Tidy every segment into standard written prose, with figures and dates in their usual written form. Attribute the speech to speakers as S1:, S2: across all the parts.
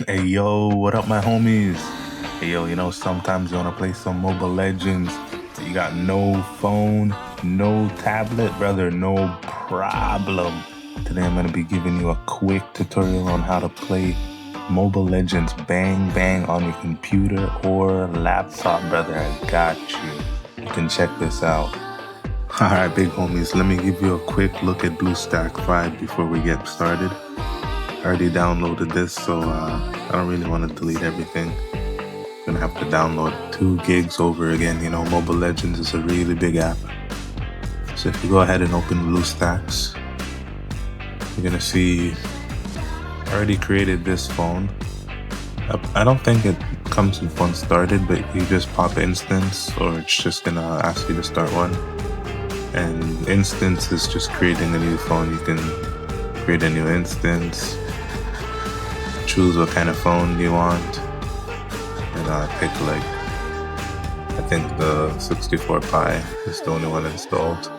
S1: Hey yo, what up my homies? Hey yo, sometimes you wanna play some Mobile Legends, but you got no phone, no tablet, brother, no problem. Today I'm gonna be giving you a quick tutorial on how to play Mobile Legends bang bang on your computer or laptop, brother. I got you. You can check this out. Alright, big homies, let me give you a quick look at BlueStacks 5 before we get started. I already downloaded this, so I don't really want to delete everything. I'm gonna have to download 2 gigs over again. Mobile Legends is a really big app. So if you go ahead and open BlueStacks, you're gonna see I already created this phone. I don't think it comes with one started, but you just pop instance, or it's just gonna ask you to start one. And instance is just creating a new phone. You can create a new instance, choose what kind of phone you want, and pick I think the 64 Pi is the only one installed.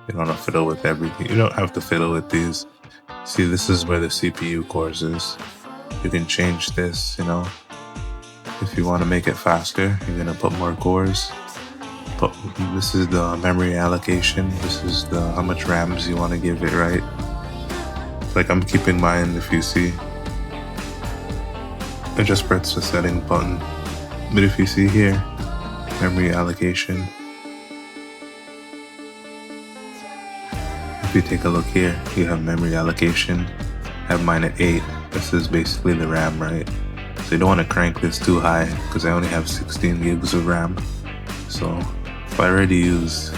S1: You don't have to fiddle with everything. You don't have to fiddle with these. See, this is where the CPU cores is. You can change this, if you want to make it faster, you're gonna put more cores. But this is the memory allocation. This is the how much RAMs you want to give it, right? Like I'm keeping mine, if you see. I just press the setting button. But if you see here, memory allocation. If you take a look here, you have memory allocation. I have mine at 8. This is basically the RAM, right? So you don't want to crank this too high because I only have 16 gigs of RAM. So if I already use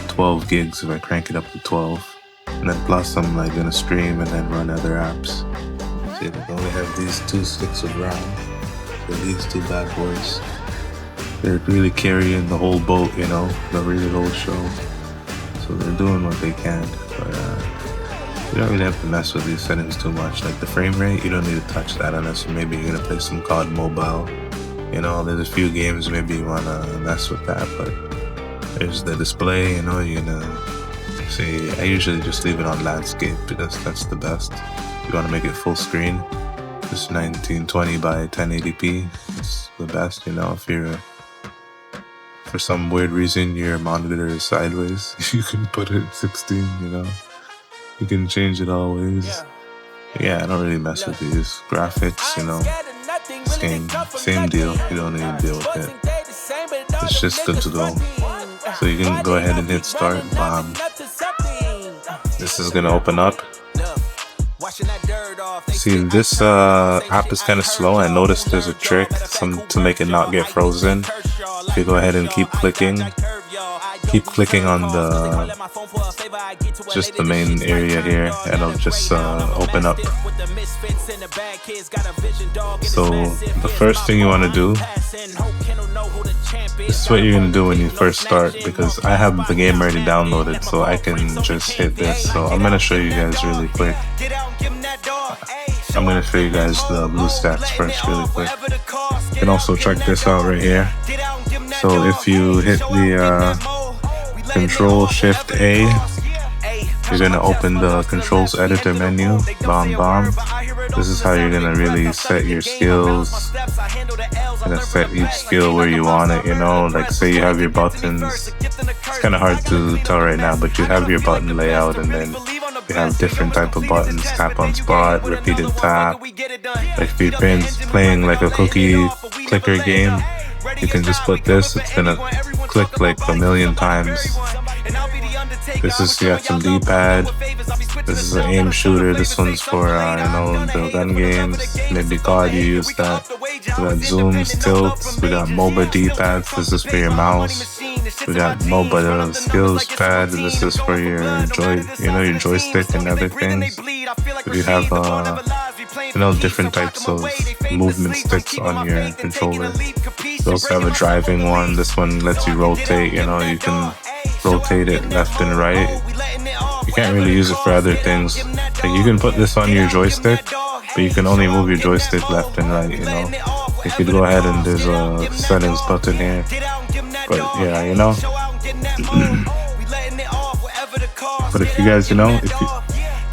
S1: 12 gigs, if I crank it up to 12, and then plus I'm gonna stream and then run other apps. See, I only have these 2 sticks of RAM. So these 2 bad boys, they're really carrying the whole boat, the really whole show. So they're doing what they can, but you don't really have to mess with these settings too much. Like the frame rate, you don't need to touch that unless maybe you're gonna play some COD Mobile. There's a few games maybe you wanna mess with that, but there's the display, you're gonna see. I usually just leave it on landscape because that's the best. You wanna make it full screen, just 1920 by 1080p. It's the best, if you're for some weird reason your monitor is sideways, you can put it at 16, You can change it always. Yeah, I don't really mess with these graphics, Same deal. You don't need to deal with it. It's just good to go. So you can go ahead and hit start. This is gonna open up. See, this app is kind of slow. I noticed there's a trick to make it not get frozen. If you go ahead and keep clicking on just the main area here, and it'll just open up. So the first thing you want to do, this is what you're going to do when you first start, because I have the game already downloaded, so I can just hit this. So I'm going to show you guys really quick. I'm going to show you guys the BlueStacks first really quick. You can also check this out right here. So if you hit the Control Shift A, you're gonna open the controls editor menu. This is how you're gonna really set your skills. Gonna set each skill where you want it, like say you have your buttons. It's kind of hard to tell right now, but you have your button layout, and then you have different type of buttons: tap on spot, repeated tap. Like if you're playing like a cookie clicker game, you can just put this. It's gonna click like a million times. This is, you got some D-pad. This is an aim shooter. This one's for the gun games. Maybe COD, you use that. We got zooms, tilts. We got MOBA D-pads. This is for your mouse. We got MOBA skills pad. This is for your your joystick and other things. We have different types of movement sticks on your controller. We also have a driving one. This one lets you rotate. You can rotate it left and right. You can't really use it for other things. Like you can put this on your joystick, but you can only move your joystick left and right. You could go ahead and there's a settings button here. But yeah, But if you guys,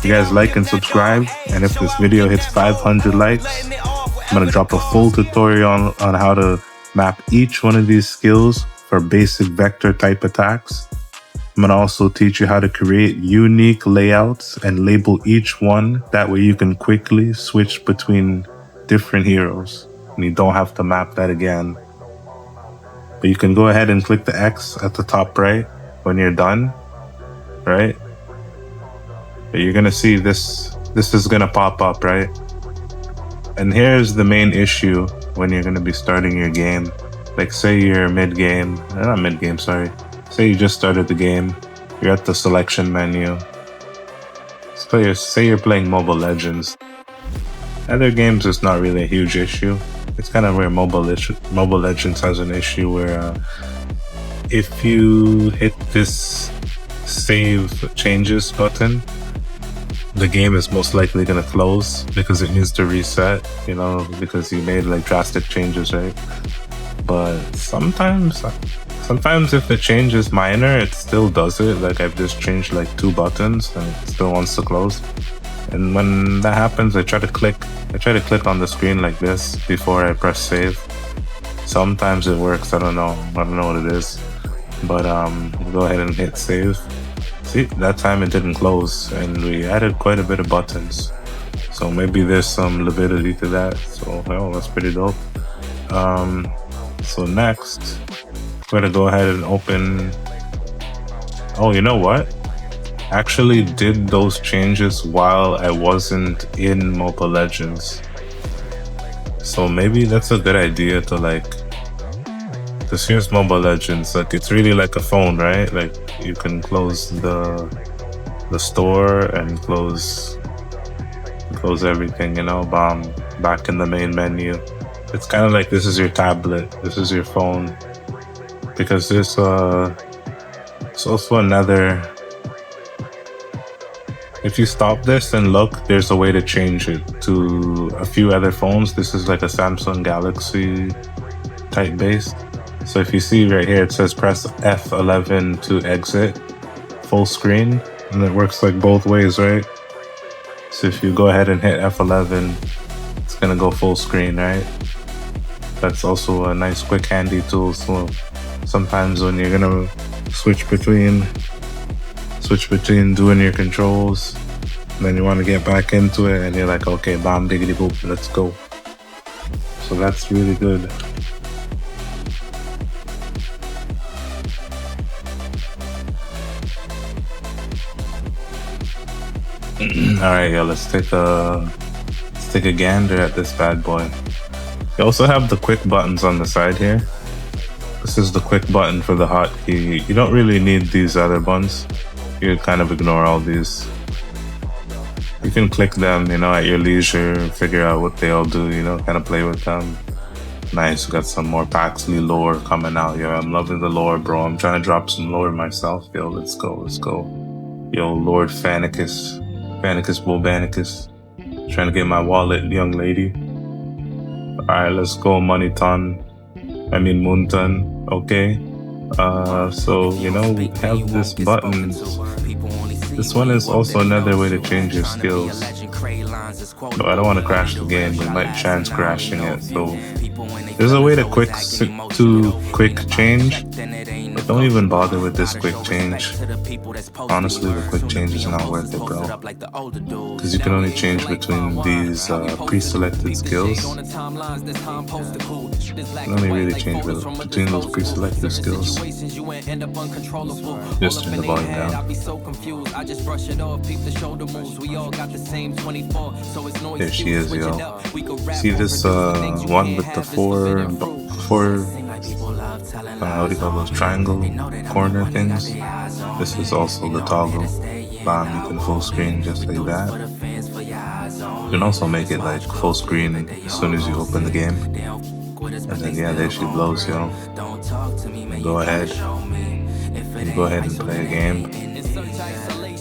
S1: You guys like and subscribe, and if this video hits 500 likes, I'm gonna drop a full tutorial on how to map each one of these skills for basic vector type attacks. I'm gonna also teach you how to create unique layouts and label each one. That way you can quickly switch between different heroes and you don't have to map that again. But you can go ahead and click the X at the top right when you're done, right? But you're gonna see this is gonna pop up, right? And here's the main issue when you're gonna be starting your game. Like say you're mid-game, not mid-game, sorry. Say you just started the game, you're at the selection menu. Say you're playing Mobile Legends. Other games is not really a huge issue. It's kind of where Mobile Legends has an issue where if you hit this save changes button, the game is most likely going to close because it needs to reset, you know, because you made like drastic changes, right? But sometimes if the change is minor, it still does it. Like I've just changed like 2 buttons and it still wants to close. And when that happens, I try to click on the screen like this before I press save. Sometimes it works, I don't know what it is. But go ahead and hit save. See, that time it didn't close and we added quite a bit of buttons. So maybe there's some validity to that. So well, that's pretty dope. So next, we're gonna go ahead and open. Oh, you know what? Actually did those changes while I wasn't in Mobile Legends. So maybe that's a good idea to like, because here's Mobile Legends, like it's really like a phone, right? Like you can close the store and close everything, you know, back in the main menu. It's kind of like this is your tablet, this is your phone, because there's also another. If you stop this and look, there's a way to change it to a few other phones. This is like a Samsung Galaxy type base. So if you see right here, it says press F11 to exit full screen, and it works like both ways, right? So if you go ahead and hit F11, it's gonna go full screen, right? That's also a nice quick handy tool. So sometimes when you're gonna switch between doing your controls, and then you want to get back into it and you're like, okay, bam diggity boop, let's go. So that's really good. Alright, yo, let's take a gander at this bad boy. You also have the quick buttons on the side here. This is the quick button for the hotkey. You don't really need these other ones. You kind of ignore all these. You can click them, you know, at your leisure, figure out what they all do, you know, kind of play with them. Nice, we got some more Paxley lore coming out, yo. I'm loving the lore, bro. I'm trying to drop some lore myself, yo. Let's go. Yo, Lord Fanicus Bobanicus. Trying to get my wallet, young lady. Alright, let's go, Moonton, okay. So, you know, we have this button. This one is also another way to change your skills. So I don't want to crash the game, we might chance crashing it. So there's a way to quick change, but don't even bother with this quick change. Honestly, the quick change is not worth it, bro. Because you can only change between these pre-selected skills. You can only really change between those pre-selected skills. Just turn the volume down. There she is, yo. See this one with the four what do you call those, triangle corner things? This is also the toggle. Bam, you can full screen just like that. You can also make it like full screen as soon as you open the game. And then yeah, there she blows, yo. Go ahead and play a game.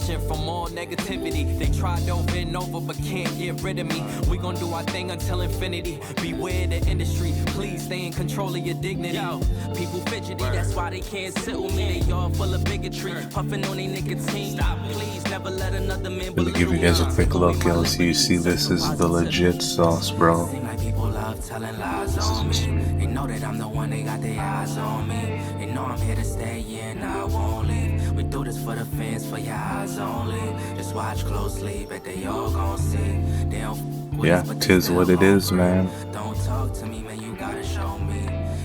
S2: protection from all negativity. They tried over and over but can't get rid of me. We gon' do our thing until infinity. Beware the industry, please stay in control of your dignity. Yo, people fidgety, that's why they can't sit with me. They all full of bigotry, puffing on their nicotine. Stop, please, never let another man.
S1: Let me give you guys a quick look, yo, so you see this is the legit sauce, bro.
S2: Telling lies on me. They know that I'm the one, they got their eyes on me. They know I'm here to stay, yeah, and I won't leave. We do this for the fans, for your eyes only. Just watch closely, bet they all gon' see. They don't
S1: yeah, tis what it is, man.
S2: Don't talk to me, man, you gotta show me.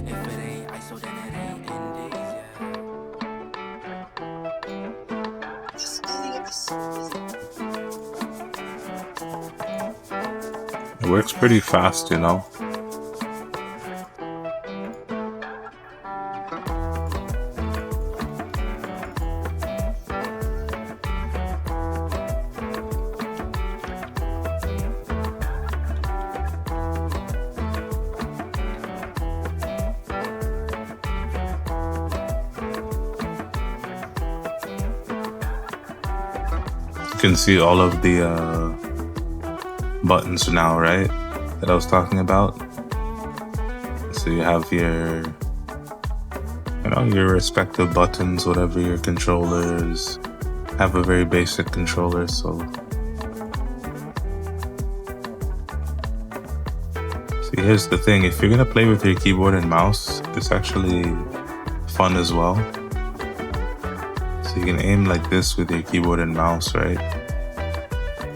S2: If it ain't ISO, then it ain't Indies,
S1: It works pretty fast, you know. You can see all of the buttons now, right? That I was talking about. So you have your, you know, your respective buttons, whatever your controllers. Have a very basic controller, so. See, here's the thing: if you're gonna play with your keyboard and mouse, it's actually fun as well. So you can aim like this with your keyboard and mouse, right?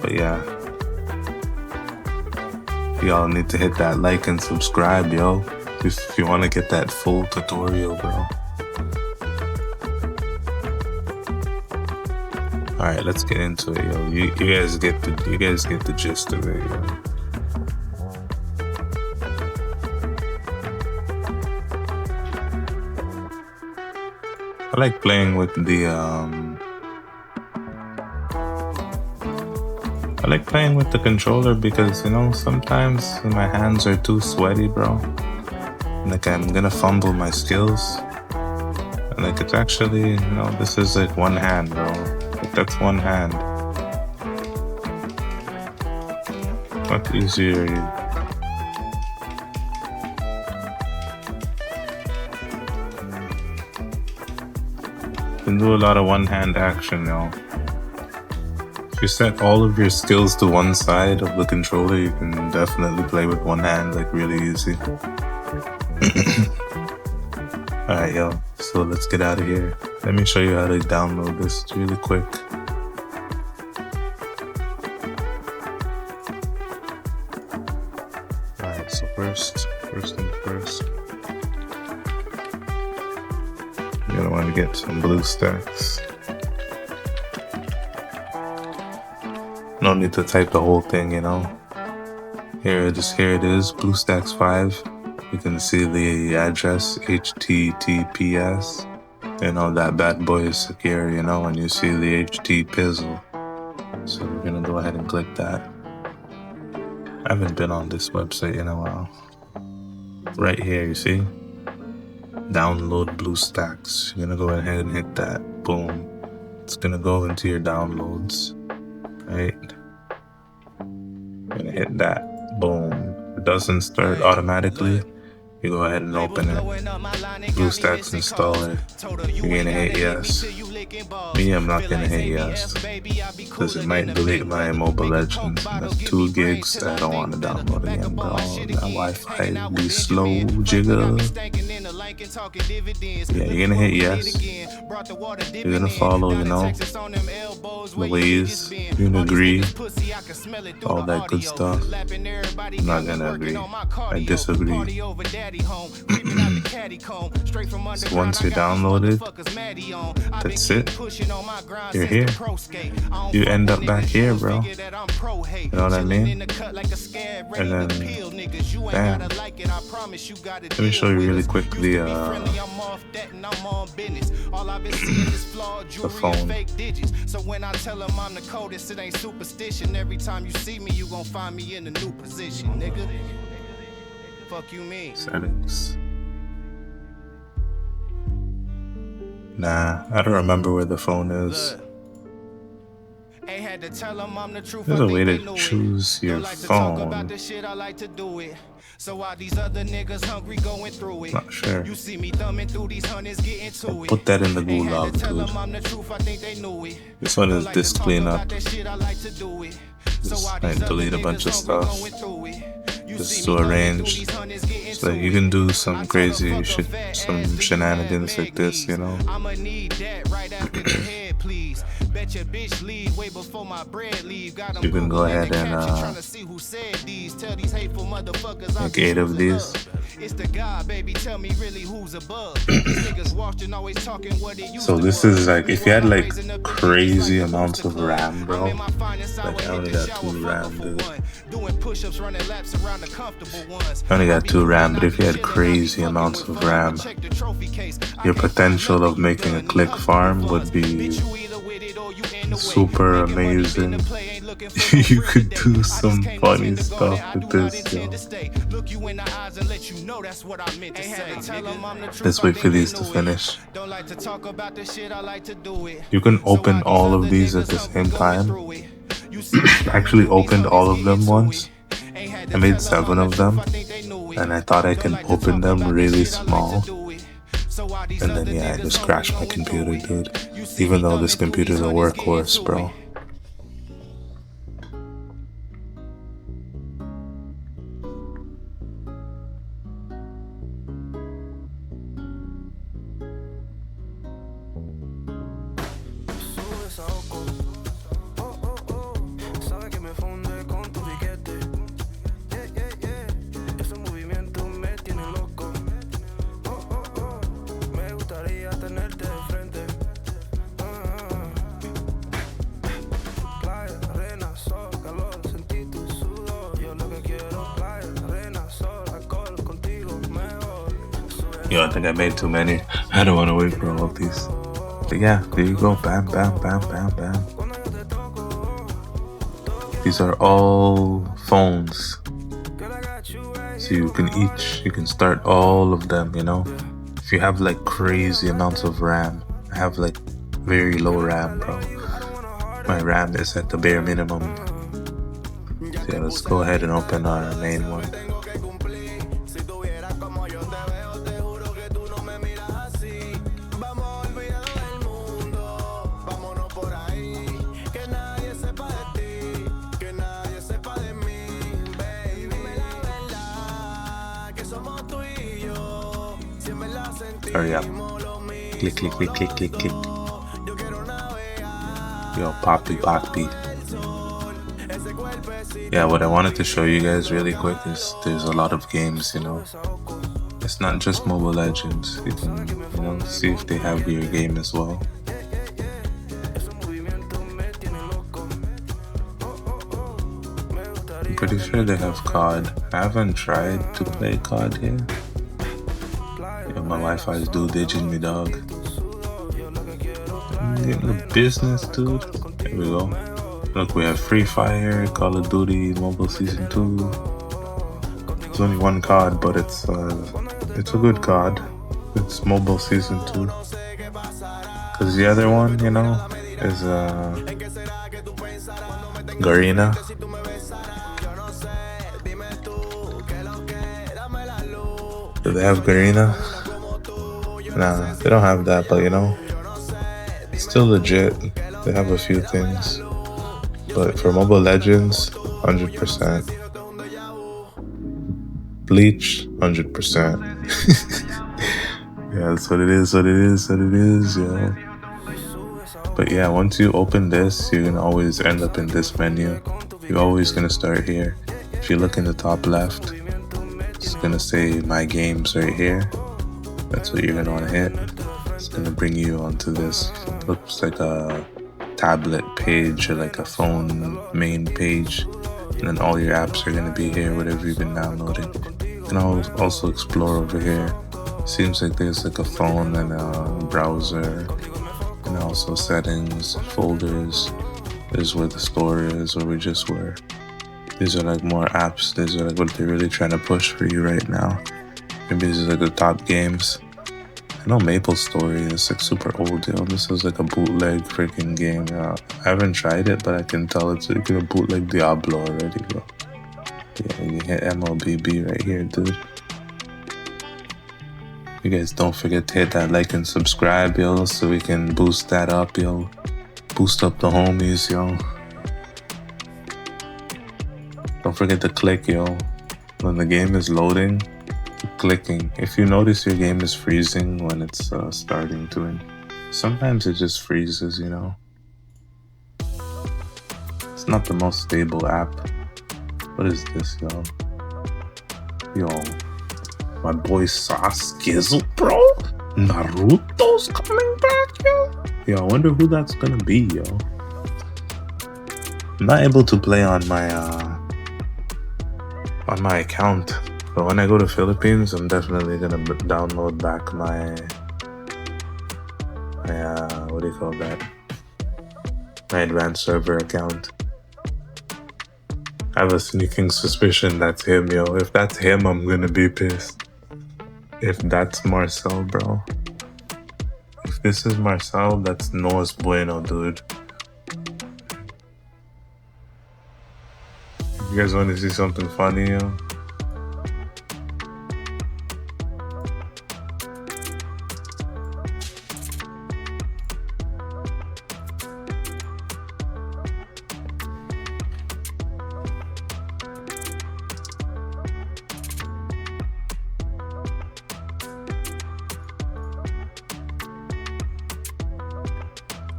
S1: But yeah. Y'all need to hit that like and subscribe, yo, if you want to get that full tutorial, bro. All right, let's get into it, yo. You guys get the gist of it, yo. I like playing with the controller because, you know, sometimes my hands are too sweaty, bro. Like, I'm gonna fumble my skills. And like, it's actually, you know, this is like one hand, bro. Like, that's one hand. Much easier. You can do a lot of one-hand action, yo. If you set all of your skills to one side of the controller, you can definitely play with one hand, like, really easy. Alright, yo, so let's get out of here. Let me show you how to download this really quick. Alright, so first thing first, you're gonna want to get some BlueStacks. No need to type the whole thing, you know. Here it is, BlueStacks 5. You can see the address, HTTPS. You know, that bad boy is secure, you know, when you see the HT pizzle. So we're gonna go ahead and click that. I haven't been on this website in a while. Right here, you see? Download BlueStacks. You're gonna go ahead and hit that. Boom. It's gonna go into your downloads. Right? You're gonna hit that. Boom. It doesn't start automatically. You go ahead and open it. BlueStacks installer. You're gonna hit yes. Me, I'm not gonna hit yes, because it might delete my Mobile Legends. That's 2 gigs that I don't want to download again, bro. That Wi-Fi be slow, jigger. Yeah, you're gonna hit yes. You're gonna follow, you know, the ways. You're gonna agree. All that good stuff. I'm not gonna agree. I disagree. So once you're downloaded, that's it. You're here. You end up back here, bro. You know what I mean? And then, bam. Let me show you really quick the phone. So when I tell them I'm the coldest, it ain't superstition. Every time you see me, you gon' find me in a new position, nigga. Fuck you mean? Settings. Nah, I don't remember where the phone is. There's a way to choose your phone.
S2: So while these other niggas hungry going through it,
S1: not sure.
S2: You see me thumbing through these hundreds getting to it.
S1: Put that in the
S2: Ain't had
S1: gulag,
S2: to tell
S1: dude.
S2: them I'm the truth, I think they knew it.
S1: This one is disk cleanup.
S2: So
S1: I delete a bunch of stuff just to arrange. So that you can do some crazy shit, some shenanigans like this, you know.
S2: I'ma need that right after the head, please. Bet your bitch leave way before my bread leave.
S1: You can go ahead and make 8 of these.
S2: It's the God, baby, tell me really who's above. These niggas watching always talking what it used
S1: So
S2: to
S1: this
S2: was.
S1: is like, if you had like crazy amounts of RAM, bro. Like I only got 2 RAM, dude.
S2: Doing push-ups, running laps around the comfortable ones.
S1: I only got 2 RAM, but if you had crazy amounts of RAM, your potential of making a click farm would be super amazing. You could do some funny stuff with this, yo. Let's wait for these to finish. You can open all of these at the same time. I actually opened all of them once. I made 7 of them, and I thought I can open them really small. And then yeah, I just crashed my computer, dude. Even though this computer's a workhorse, bro. Yo, I think I made too many. I don't want to wait for all of these. But yeah, there you go. Bam, bam, bam, bam, bam. These are all phones. So you can start all of them, you know? If you have like crazy amounts of RAM, I have like very low RAM, bro. My RAM is at the bare minimum. So yeah, let's go ahead and open our main one. Hurry up. Click, click, click, click, click, click. Yo, poppy, poppy. Yeah, what I wanted to show you guys really quick is there's a lot of games, you know. It's not just Mobile Legends. You can, you know, see if they have your game as well. I'm pretty sure they have COD. I haven't tried to play COD here. Yeah, my Wi-Fi is digging me, dog. I'm getting the business, dude. There we go. Look, we have Free Fire, Call of Duty, Mobile Season 2. There's only one COD, but it's a good COD. It's Mobile Season 2. Cause the other one, you know, is Garena. Do they have Garena? Nah, they don't have that, but you know, it's still legit. They have a few things. But for Mobile Legends, 100%. Bleach, 100%. Yeah, that's what it is, yeah. But yeah, once you open this, you're gonna always end up in this menu. You're always gonna start here. If you look in the top left, it's gonna say My Games right here. That's what you're gonna wanna hit. It's gonna bring you onto this. It looks like a tablet page or like a phone main page. And then all your apps are gonna be here, whatever you've been downloading. You can also explore over here. Seems like there's like a phone and a browser. And also settings, folders. This is where the store is, where we just were. These are like more apps. These are like what they're really trying to push for you right now. Maybe this is like the top games. I know Maple Story is like super old, yo. This is like a bootleg freaking game. I haven't tried it, but I can tell it's like a bootleg Diablo already, bro. Yeah, you hit MLBB right here, dude. You guys don't forget to hit that like and subscribe, yo, so we can boost that up, yo. Boost up the homies, yo. Don't forget to click, yo. When the game is loading, keep clicking. If you notice your game is freezing when it's starting to end, sometimes it just freezes, you know. It's not the most stable app. What is this, yo? Yo, my boy Sasuke, bro. Naruto's coming back, yo. Yo, I wonder who that's gonna be, yo. I'm not able to play on my account, but when I go to Philippines, I'm definitely gonna download back my what do you call that? My advanced server account. I have a sneaking suspicion that's him, yo. If that's him, I'm gonna be pissed. If that's Marcel, bro. If this is Marcel, that's No's bueno, dude. You guys want to see something funny, yo?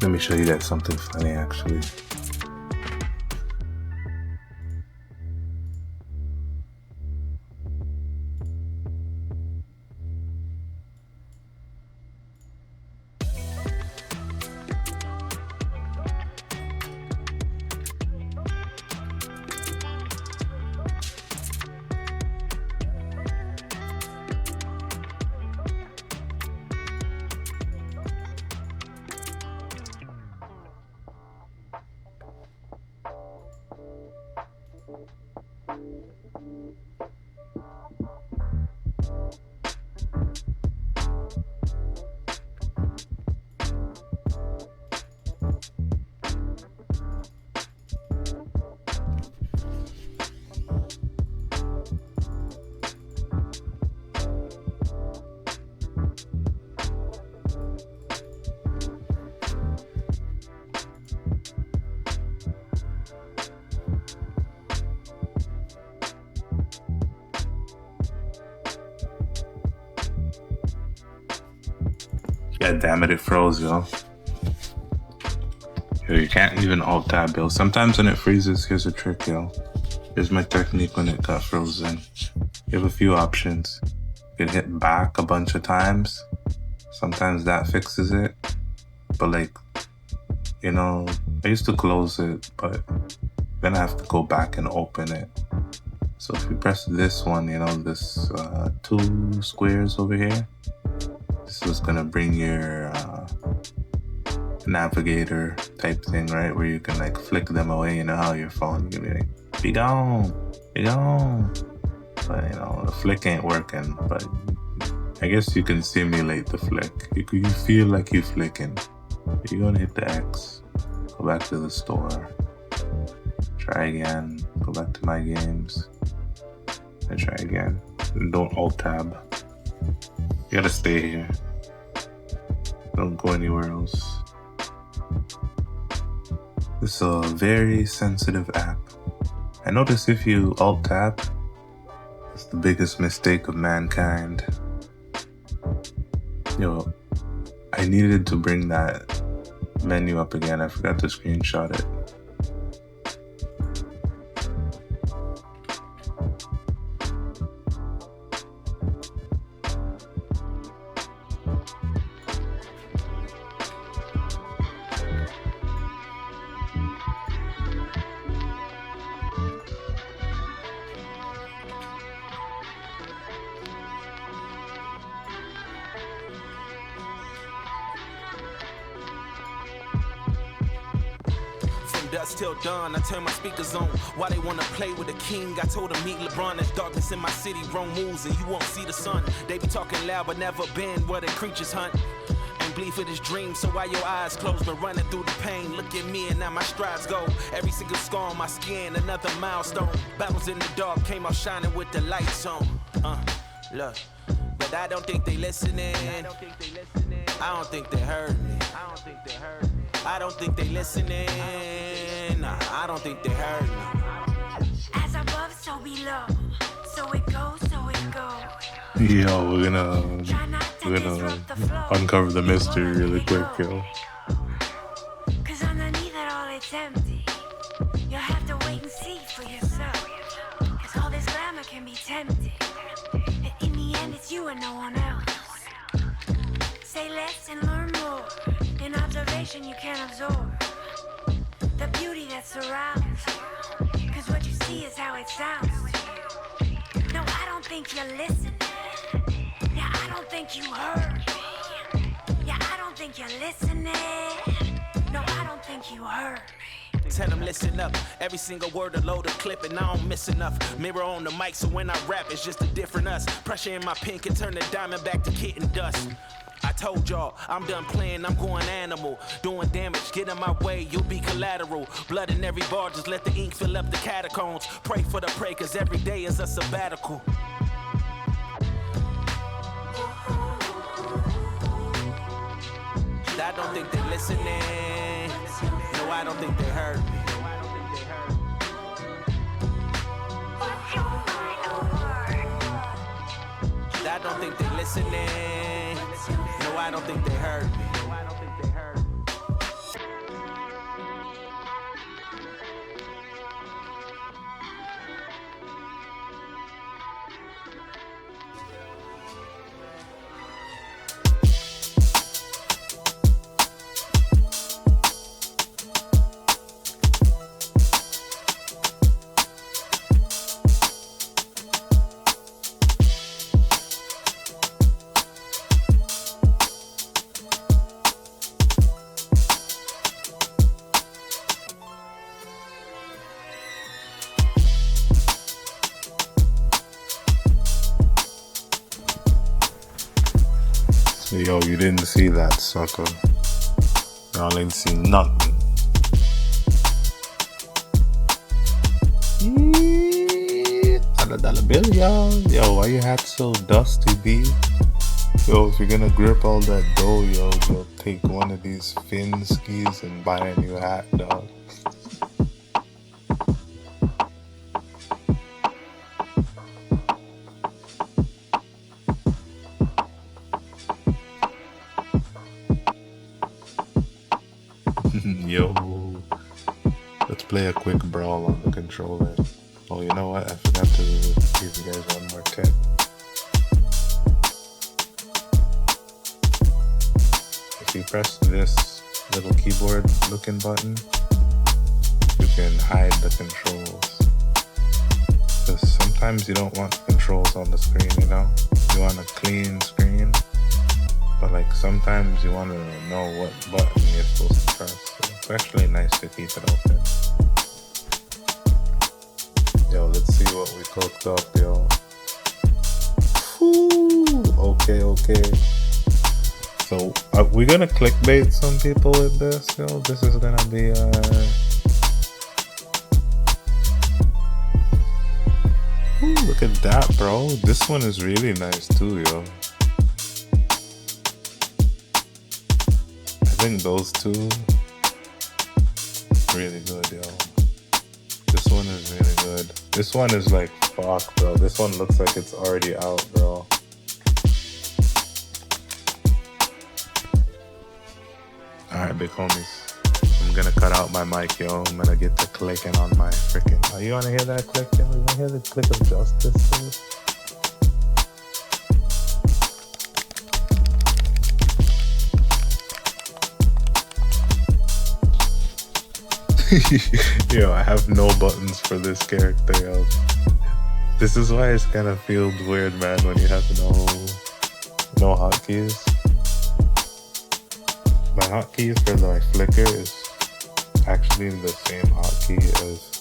S1: Let me show you guys something funny, actually. God damn it froze, yo. Yo, you can't even alt tab, yo. Sometimes when it freezes, here's a trick, yo. Here's my technique when it got frozen. You have a few options. You can hit back a bunch of times. Sometimes that fixes it. But like, you know, I used to close it, but then I have to go back and open it. So if you press this one, you know, this 2 squares over here, this is gonna bring your navigator type thing, right? Where you can like flick them away. You know how your phone, you can be like, be gone, be gone. But you know, the flick ain't working. But I guess you can simulate the flick. You feel like you flicking. You're gonna hit the X, go back to the store, try again, go back to my games, and try again. And don't alt tab. You gotta stay here. Don't go anywhere else. This is a very sensitive app. I notice if you alt tab, it's the biggest mistake of mankind. Yo, I needed to bring that menu up again. I forgot to screenshot it.
S2: dusk till dawn. I turn my speakers on. Why they wanna play with the king? I told them meet LeBron. There's darkness in my city. Wrong moves and you won't see the sun. They be talking loud but never been where the creatures hunt. Ain't bleed for this dream, so why your eyes closed? Been running through the pain. Look at me and now my strides go. Every single scar on my skin, another milestone. Battles in the dark came out shining with the lights on. Look, but I don't think they listening. I don't think they heard me. I don't think they listening. Nah, I don't think they heard me.
S3: As above, so below. So it goes, so it goes.
S1: Yo, we're gonna uncover the mystery really quick, yo.
S3: Cause underneath it all it's empty. You'll have to wait and see for yourself. Cause all this glamour can be tempting. And in the end it's you and no one else. Say less and learn more. In observation you can absorb the beauty that surrounds you. Cause what you see is how it sounds to you. No, I don't think you're listening. Yeah, I don't think you heard me. Yeah, I don't think you're listening. No, I don't think you heard me.
S2: Tell them listen up, every single word a load of clip and I don't miss enough. Mirror on the mic so when I rap it's just a different us. Pressure in my pen can turn the diamond back to kitten dust. I told y'all, I'm done playing, I'm going animal. Doing damage, get in my way, you'll be collateral. Blood in every bar, just let the ink fill up the catacombs. Pray for the prey, cause every day is a sabbatical. I don't think they're listening. No, I don't think they heard me. I don't think they're listening. No, I don't think they heard me.
S1: Yo, you didn't see that, sucker. Y'all ain't seen nothing. $100 bill, y'all. Yo, why your hat so dusty, B? Yo, if you're gonna grip all that dough, yo, take one of these fin skis and buy a new hat, dog. Yo, let's play a quick brawl on the controller. Oh, you know what? I forgot to give you guys one more tip. If you press this little keyboard looking button, you can hide the controls. Because sometimes you don't want controls on the screen, you know? You want a clean screen. But like sometimes you want to know what button you're supposed to press. So it's actually nice to keep it open. Yo, let's see what we cooked up, yo. Whew, okay. So we're gonna clickbait some people with this, yo. This is gonna be Ooh, look at that, bro. This one is really nice too, yo. I think those two really good, yo. This one is really good. This one is like fuck, bro. This one looks like it's already out, bro. Alright, big homies. I'm gonna cut out my mic, yo. I'm gonna get to clicking on my freaking. Oh, you wanna hear that click, yo? You wanna hear the click of justice, dude? Yo, I have no buttons for this character, yo. This is why it's kind of feels weird, man, when you have no hotkeys. My hotkey for my flicker is actually the same hotkey as